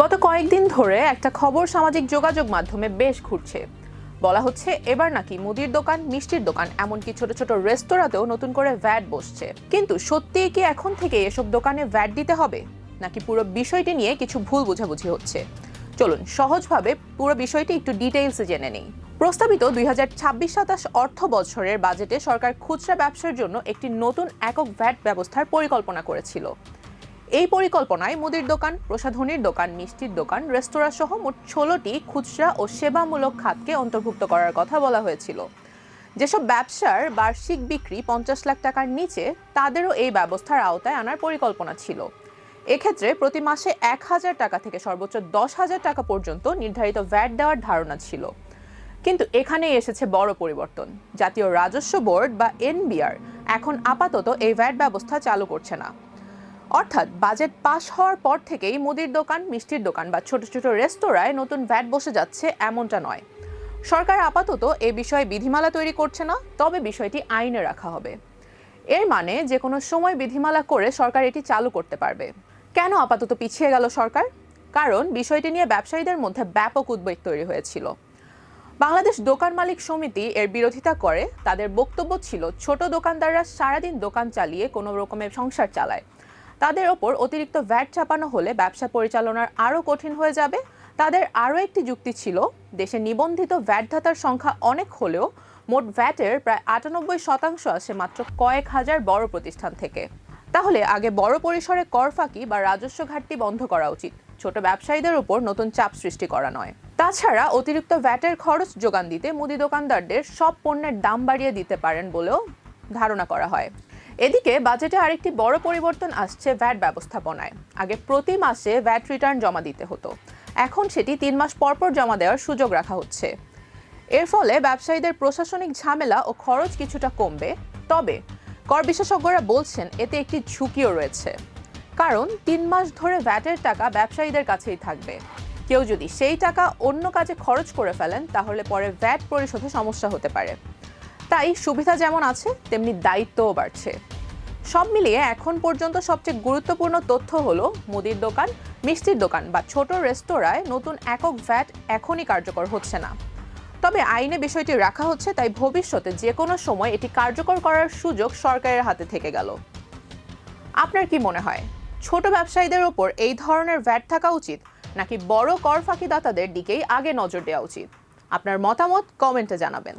গত কয়েকদিন ধরে একটা খবর সামাজিক যোগাযোগ মাধ্যমে বেশ ঘুরছে। বলা হচ্ছে এবার নাকি মুদির দোকান, মিষ্টির দোকান, এমনকি ছোট ছোট রেস্তোরাঁতেও নতুন করে ভ্যাট বসছে। কিন্তু সত্যিই কি এখন থেকে এসব দোকানে ভ্যাট দিতে হবে, নাকি পুরো বিষয়টি নিয়ে কিছু ভুল বোঝাবুঝি হচ্ছে? চলুন সহজভাবে পুরো বিষয়টি একটু ডিটেইলসে জেনে নেই। প্রস্তাবিত 2026-27 অর্থ বছরের বাজেটে সরকার খুচরা ব্যবসার জন্য একটি নতুন একক ভ্যাট ব্যবস্থার পরিকল্পনা করেছিল। এই পরিকল্পনায় মুদির দোকান, প্রসাধনীর দোকান, মিষ্টির দোকান, রেস্তোরাঁ সহ মোট 16টি খুচরা ও সেবামূলক খাতকে অন্তর্ভুক্ত করার কথা বলা হয়েছিল। যেসব ব্যবসার বার্ষিক বিক্রি 50 লাখ টাকার নিচে, তাদেরও এই ব্যবস্থার আওতায় আনার পরিকল্পনা ছিল। এক্ষেত্রে প্রতি মাসে 1,000 টাকা থেকে সর্বোচ্চ 10,000 টাকা পর্যন্ত নির্ধারিত ভ্যাট দেওয়ার ধারণা ছিল। কিন্তু এখানেই এসেছে বড় পরিবর্তন। জাতীয় রাজস্ব বোর্ড বা এনবিআর এখন আপাতত এই ভ্যাট ব্যবস্থা চালু করছে না। অর্থাৎ বাজেট পাশ হওয়ার পর থেকেই মুদির দোকান, মিষ্টির দোকান বা ছোট ছোট রেস্তোরাঁয় নতুন ভ্যাট বসে যাচ্ছে এমনটা নয়। সরকার আপাতত এ বিষয়ে বিধিমালা তৈরি করছে না, তবে বিষয়টি আইনে রাখা হবে। এর মানে যে কোনো সময় বিধিমালা করে সরকার এটি চালু করতে পারবে। কেন আপাতত পিছিয়ে গেল সরকার? কারণ বিষয়টি নিয়ে ব্যবসায়ীদের মধ্যে ব্যাপক উদ্বেগ তৈরি হয়েছিল। বাংলাদেশ দোকান মালিক সমিতি এর বিরোধিতা করে। তাদের বক্তব্য ছিল, ছোট দোকানদাররা সারাদিন দোকান চালিয়ে কোনো রকমের সংসার চালায়, তাদের ওপর অতিরিক্ত ভ্যাট চাপানো হলে ব্যবসা পরিচালনার আরও কঠিন হয়ে যাবে। তাদের আরও একটি যুক্তি ছিল, দেশে নিবন্ধিত ভ্যাটদাতার সংখ্যা অনেক হলেও মোট ভ্যাটের প্রায় 98% আসে মাত্র কয়েক হাজার বড় প্রতিষ্ঠান থেকে। তাহলে আগে বড় পরিসরে কর ফাঁকি বা রাজস্ব ঘাটতি বন্ধ করা উচিত, ছোট ব্যবসায়ীদের উপর নতুন চাপ সৃষ্টি করা নয়। তাছাড়া অতিরিক্ত ভ্যাটের খরচ যোগান দিতে মুদি দোকানদারদের সব পণ্যের দাম বাড়িয়ে দিতে পারেন বলেও ধারণা করা হয়। এদিকে বাজেটে আরেকটি বড় পরিবর্তন আসছে ভ্যাট ব্যবস্থাপনায়। আগে প্রতি মাসে ভ্যাট রিটার্ন জমা দিতে হতো, এখন সেটি 3 মাস পরপর জমা দেওয়ার সুযোগ রাখা হচ্ছে। এর ফলে ব্যবসায়ীদের প্রশাসনিক ঝামেলা ও খরচ কিছুটা কমবে। তবে কর বিশেষজ্ঞরা বলছেন এতে একটি ঝুঁকিও রয়েছে, কারণ 3 মাস ধরে ভ্যাটের টাকা ব্যবসায়ীদের কাছেই থাকবে। কেউ যদি সেই টাকা অন্য কাজে খরচ করে ফেলেন, তাহলে পরে ভ্যাট পরিশোধে সমস্যা হতে পারে। তাই সুবিধা যেমন আছে, তেমনি দায়িত্বও বাড়ছে। সব মিলিয়ে এখন পর্যন্ত সবচেয়ে গুরুত্বপূর্ণ তথ্য হলো, মুদির দোকান, মিষ্টির দোকান বা ছোট রেস্তোরাঁয় নতুন একক ভ্যাট এখনই কার্যকর হচ্ছে না। তবে আইনে বিষয়টি রাখা হচ্ছে, তাই ভবিষ্যতে যে কোনো সময় এটি কার্যকর করার সুযোগ সরকারের হাতে থেকে গেল। আপনার কি মনে হয়, ছোট ব্যবসায়ীদের ওপর এই ধরনের ভ্যাট থাকা উচিত, নাকি বড় কর ফাঁকিদাতাদের দিকেই আগে নজর দেওয়া উচিত? আপনার মতামত কমেন্টে জানাবেন।